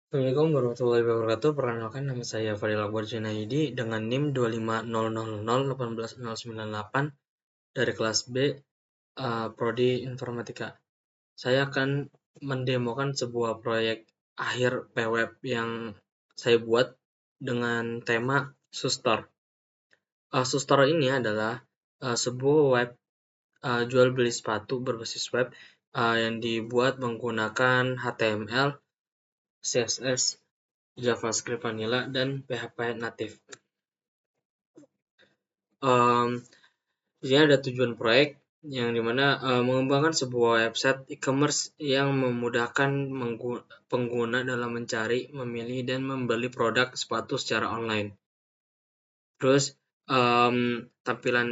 Assalamualaikum warahmatullahi wabarakatuh. Perkenalkan, nama saya Fadil Akbar Junaidi dengan NIM 250001898 dari kelas B, Prodi Informatika. Saya akan mendemokan sebuah proyek akhir PWeb yang saya buat dengan tema Sustor. Sustor ini adalah sebuah web jual beli sepatu berbasis web yang dibuat menggunakan HTML, CSS, JavaScript Vanilla, dan PHP native. Di sini ada tujuan proyek yang dimana mengembangkan sebuah website e-commerce yang memudahkan pengguna dalam mencari, memilih, dan membeli produk sepatu secara online. Terus tampilan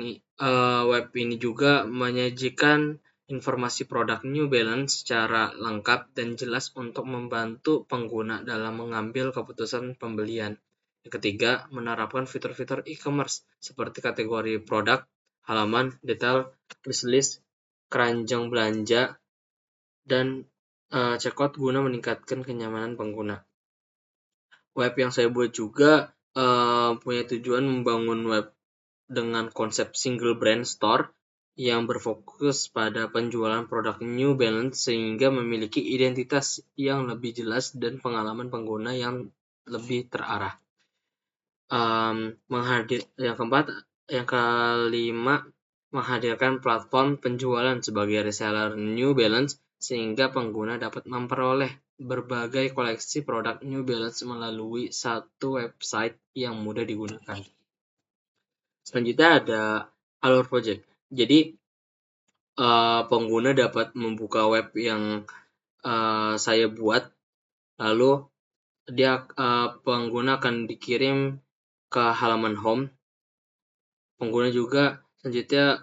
web ini juga menyajikan informasi produk New Balance secara lengkap dan jelas untuk membantu pengguna dalam mengambil keputusan pembelian. Yang ketiga, menerapkan fitur-fitur e-commerce seperti kategori produk, halaman, detail, wishlist, keranjang belanja, dan checkout guna meningkatkan kenyamanan pengguna. Web yang saya buat juga punya tujuan membangun web dengan konsep single brand store yang berfokus pada penjualan produk New Balance sehingga memiliki identitas yang lebih jelas dan pengalaman pengguna yang lebih terarah. Yang kelima, menghadirkan platform penjualan sebagai reseller New Balance sehingga pengguna dapat memperoleh berbagai koleksi produk New Balance melalui satu website yang mudah digunakan. Selanjutnya ada Alur Project. Jadi pengguna dapat membuka web yang saya buat, lalu pengguna akan dikirim ke halaman home. Pengguna juga selanjutnya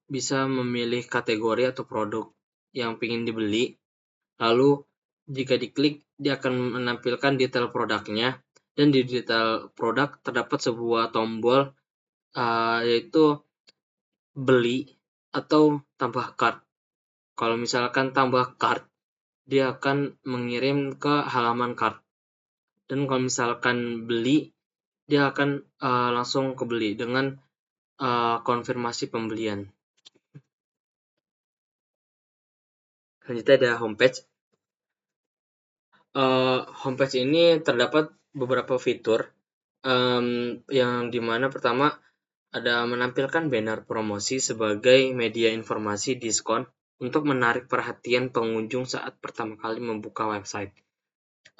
bisa memilih kategori atau produk yang ingin dibeli. Lalu jika diklik, dia akan menampilkan detail produknya, dan di detail produk terdapat sebuah tombol yaitu beli atau tambah cart. Kalau misalkan tambah cart, dia akan mengirim ke halaman cart. Dan kalau misalkan beli, dia akan langsung ke beli dengan konfirmasi pembelian. Selanjutnya ada homepage. Homepage ini terdapat beberapa fitur yang dimana pertama ada menampilkan banner promosi sebagai media informasi diskon untuk menarik perhatian pengunjung saat pertama kali membuka website.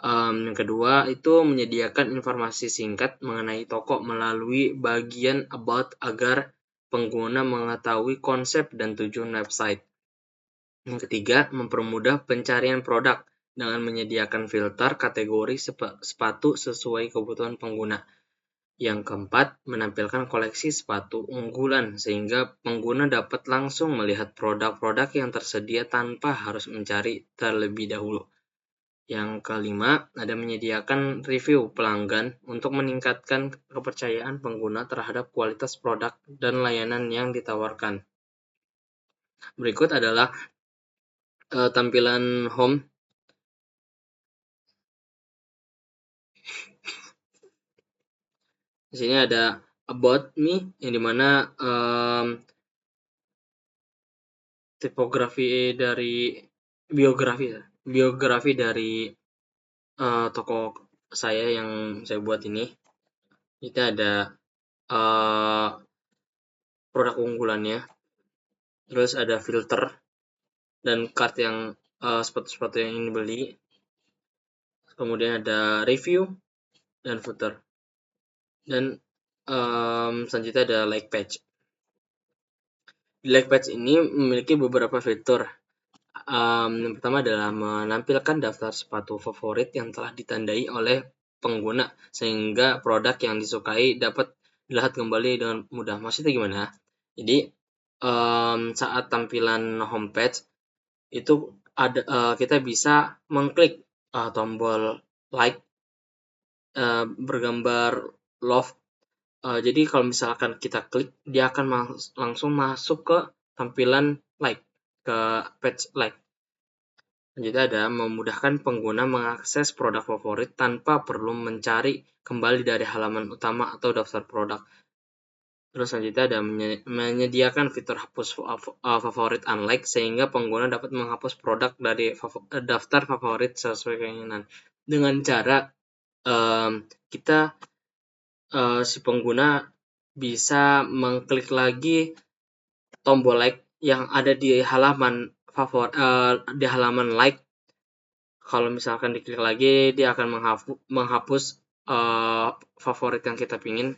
Yang kedua itu menyediakan informasi singkat mengenai toko melalui bagian about agar pengguna mengetahui konsep dan tujuan website. Yang ketiga, mempermudah pencarian produk dengan menyediakan filter kategori sepatu sesuai kebutuhan pengguna. Yang keempat, menampilkan koleksi sepatu unggulan sehingga pengguna dapat langsung melihat produk-produk yang tersedia tanpa harus mencari terlebih dahulu. Yang kelima, ada menyediakan review pelanggan untuk meningkatkan kepercayaan pengguna terhadap kualitas produk dan layanan yang ditawarkan. Berikut adalah tampilan home. Di sini ada about me yang dimana biografi dari toko saya yang saya buat ini. Itu ada produk unggulannya, terus ada filter dan cart yang sepatu-sepatu yang ingin beli, kemudian ada review dan footer, dan selanjutnya ada like page. Di like page ini memiliki beberapa fitur. Yang pertama adalah menampilkan daftar sepatu favorit yang telah ditandai oleh pengguna sehingga produk yang disukai dapat dilihat kembali dengan mudah. Maksudnya gimana? Jadi saat tampilan homepage itu kita bisa mengklik tombol like bergambar love. Jadi kalau misalkan kita klik, dia akan langsung masuk ke tampilan like, ke page like. Selanjutnya ada memudahkan pengguna mengakses produk favorit tanpa perlu mencari kembali dari halaman utama atau daftar produk. Terus selanjutnya ada menyediakan fitur hapus favorit unlike sehingga pengguna dapat menghapus produk dari daftar favorit sesuai keinginan. Dengan cara kita si pengguna bisa mengklik lagi tombol like yang ada di halaman di halaman like. Kalau misalkan diklik lagi, dia akan menghapus favorit yang kita pingin.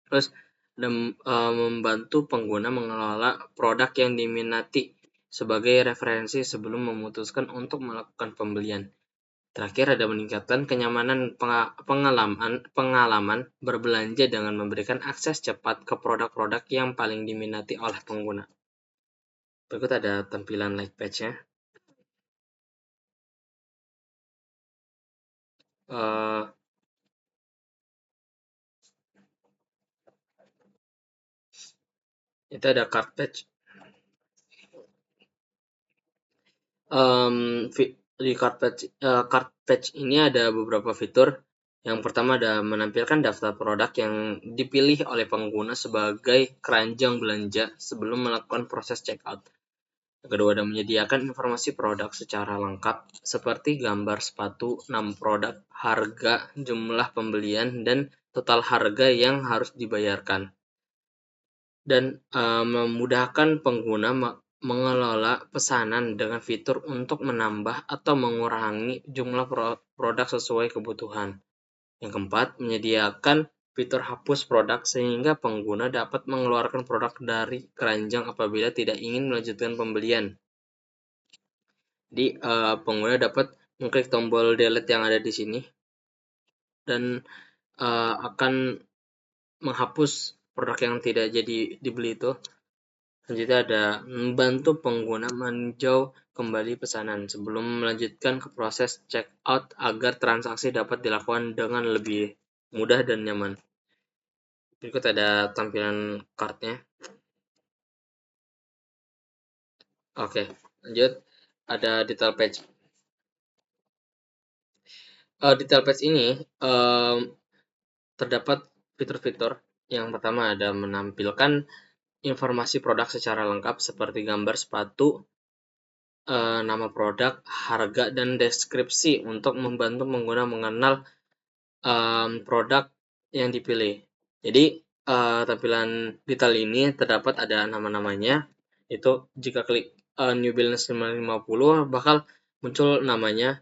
Terus membantu pengguna mengelola produk yang diminati sebagai referensi sebelum memutuskan untuk melakukan pembelian. Terakhir ada meningkatkan kenyamanan pengalaman berbelanja dengan memberikan akses cepat ke produk-produk yang paling diminati oleh pengguna. Berikut ada tampilan like page-nya. Itu ada cart page. Di cart page ini ada beberapa fitur. Yang pertama ada menampilkan daftar produk yang dipilih oleh pengguna sebagai keranjang belanja sebelum melakukan proses checkout. Yang kedua ada menyediakan informasi produk secara lengkap seperti gambar sepatu, nama produk, harga, jumlah pembelian, dan total harga yang harus dibayarkan. Dan memudahkan pengguna mengelola pesanan dengan fitur untuk menambah atau mengurangi jumlah produk sesuai kebutuhan. Yang keempat, menyediakan fitur hapus produk sehingga pengguna dapat mengeluarkan produk dari keranjang apabila tidak ingin melanjutkan pembelian. Jadi, pengguna dapat mengklik tombol delete yang ada di sini dan akan menghapus produk yang tidak jadi dibeli itu. Selanjutnya ada membantu pengguna meninjau kembali pesanan sebelum melanjutkan ke proses checkout agar transaksi dapat dilakukan dengan lebih mudah dan nyaman. Berikut ada tampilan kartnya. Oke, lanjut. Ada detail page. Detail page ini terdapat fitur-fitur. Yang pertama ada menampilkan informasi produk secara lengkap seperti gambar sepatu, nama produk, harga, dan deskripsi untuk membantu pengguna mengenal produk yang dipilih. Jadi tampilan detail ini terdapat ada nama-namanya. Itu jika klik New Balance 550 bakal muncul namanya.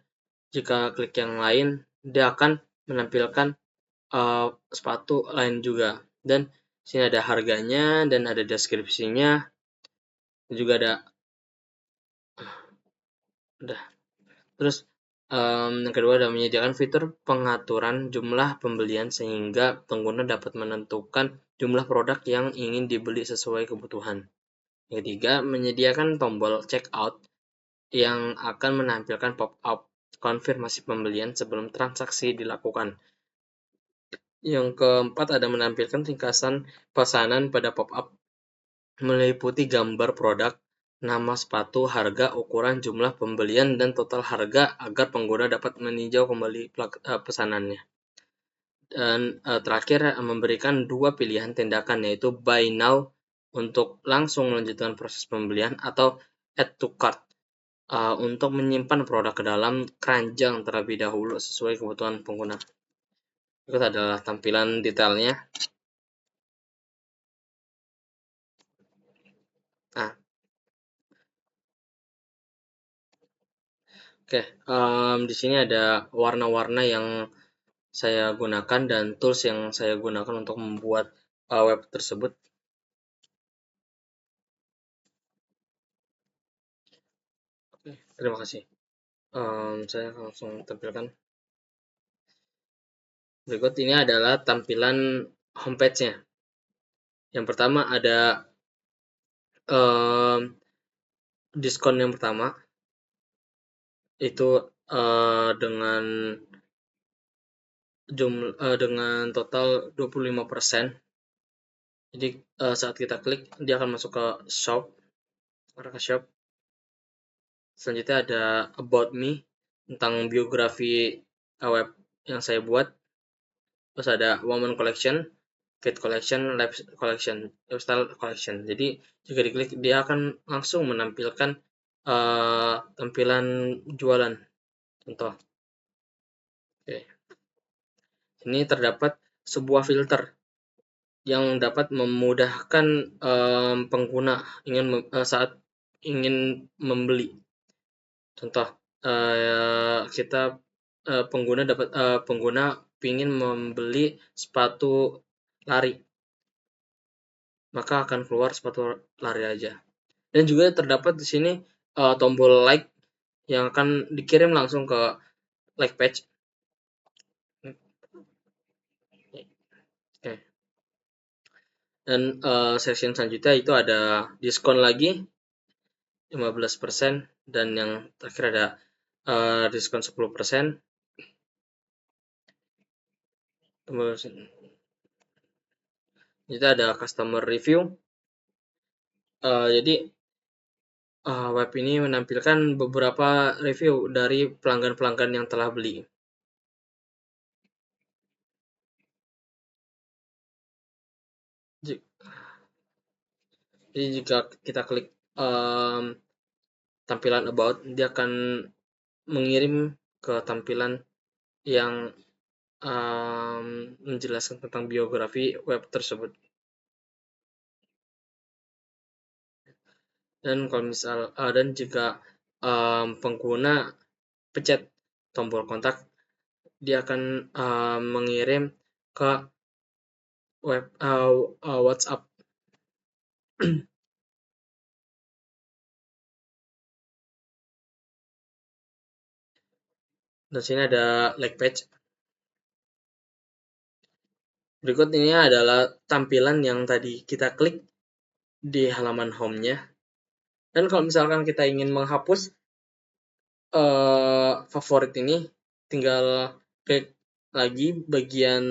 Jika klik yang lain dia akan menampilkan sepatu lain juga. Dan sini ada harganya dan ada deskripsinya. Juga ada udah. Terus yang kedua adalah menyediakan fitur pengaturan jumlah pembelian sehingga pengguna dapat menentukan jumlah produk yang ingin dibeli sesuai kebutuhan. Yang ketiga, menyediakan tombol checkout yang akan menampilkan pop-up konfirmasi pembelian sebelum transaksi dilakukan. Yang keempat ada menampilkan ringkasan pesanan pada pop-up meliputi gambar produk, nama sepatu, harga, ukuran, jumlah pembelian, dan total harga agar pengguna dapat meninjau kembali pesanannya. Dan terakhir memberikan dua pilihan tindakan yaitu buy now untuk langsung melanjutkan proses pembelian atau add to cart untuk menyimpan produk ke dalam keranjang terlebih dahulu sesuai kebutuhan pengguna. Berikut adalah tampilan detailnya. Nah, oke, di sini ada warna-warna yang saya gunakan dan tools yang saya gunakan untuk membuat web tersebut. Oke, terima kasih. Saya langsung tampilkan. Berikut ini adalah tampilan homepage-nya. Yang pertama ada diskon yang pertama itu dengan dengan total 25%. Jadi saat kita klik dia akan masuk ke shop, arah ke shop. Selanjutnya ada About Me tentang biografi web yang saya buat. Terus ada Woman Collection, Fit Collection, Life Collection, Lifestyle Collection. Jadi jika diklik dia akan langsung menampilkan tampilan jualan. Contoh, oke. Ini terdapat sebuah filter yang dapat memudahkan pengguna saat ingin membeli. Contoh, kita pengguna ingin membeli sepatu lari, maka akan keluar sepatu lari aja. Dan juga terdapat di sini tombol like yang akan dikirim langsung ke like page. Oke. Dan section selanjutnya itu ada diskon lagi 15%, dan yang terakhir ada diskon 10%. Itu ada customer review. Jadi web ini menampilkan beberapa review dari pelanggan-pelanggan yang telah beli. Jadi jika kita klik tampilan about, dia akan mengirim ke tampilan yang menjelaskan tentang biografi web tersebut. Dan kalau dan jika pengguna pencet tombol kontak, dia akan mengirim ke web WhatsApp. Dan sini ada like page. Berikut ini adalah tampilan yang tadi kita klik di halaman home-nya. Dan kalau misalkan kita ingin menghapus favorit ini, tinggal klik lagi bagian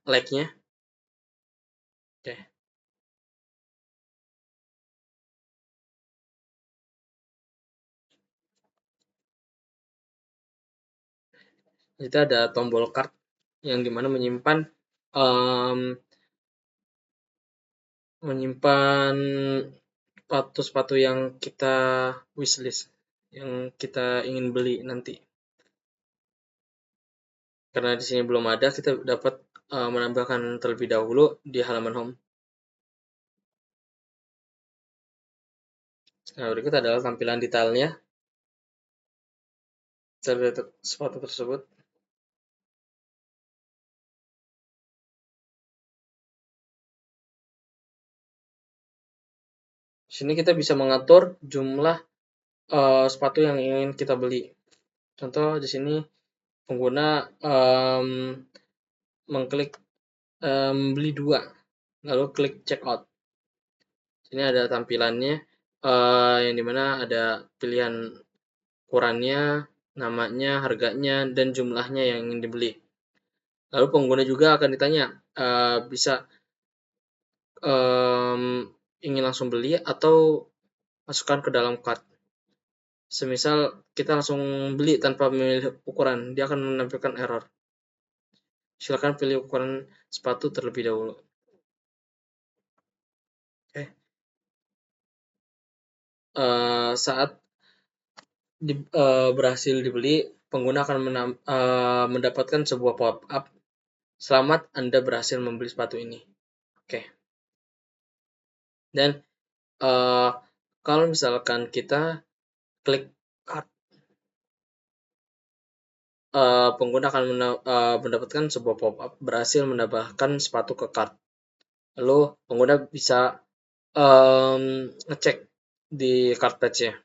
like-nya. Oke. Itu ada tombol card yang dimana menyimpan sepatu-sepatu yang kita wishlist, yang kita ingin beli nanti. Karena di sini belum ada, kita dapat menambahkan terlebih dahulu di halaman home. Nah, berikut adalah tampilan detailnya sepatu tersebut. Di sini kita bisa mengatur jumlah sepatu yang ingin kita beli. Contoh di sini pengguna mengklik beli 2, lalu klik check out. Sini ada tampilannya yang dimana ada pilihan ukurannya, namanya, harganya, dan jumlahnya yang ingin dibeli. Lalu pengguna juga akan ditanya bisa ingin langsung beli atau masukkan ke dalam cart. Semisal kita langsung beli tanpa memilih ukuran, dia akan menampilkan error. Silakan pilih ukuran sepatu terlebih dahulu. Oke. Saat berhasil dibeli, pengguna akan mendapatkan sebuah pop-up. Selamat, Anda berhasil membeli sepatu ini. Oke. Dan kalau misalkan kita klik cart, pengguna akan mendapatkan sebuah pop-up berhasil menambahkan sepatu ke cart. Lalu pengguna bisa ngecek di cart page-nya.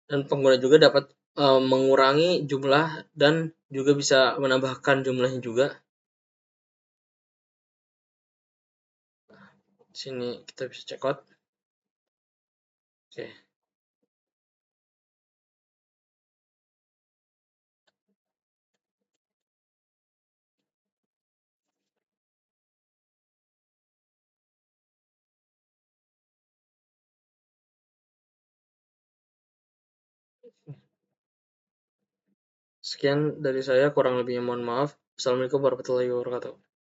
Dan pengguna juga dapat mengurangi jumlah dan juga bisa menambahkan jumlahnya juga. Sini kita bisa check out. Oke. Sekian dari saya, kurang lebihnya mohon maaf. Assalamualaikum warahmatullahi wabarakatuh.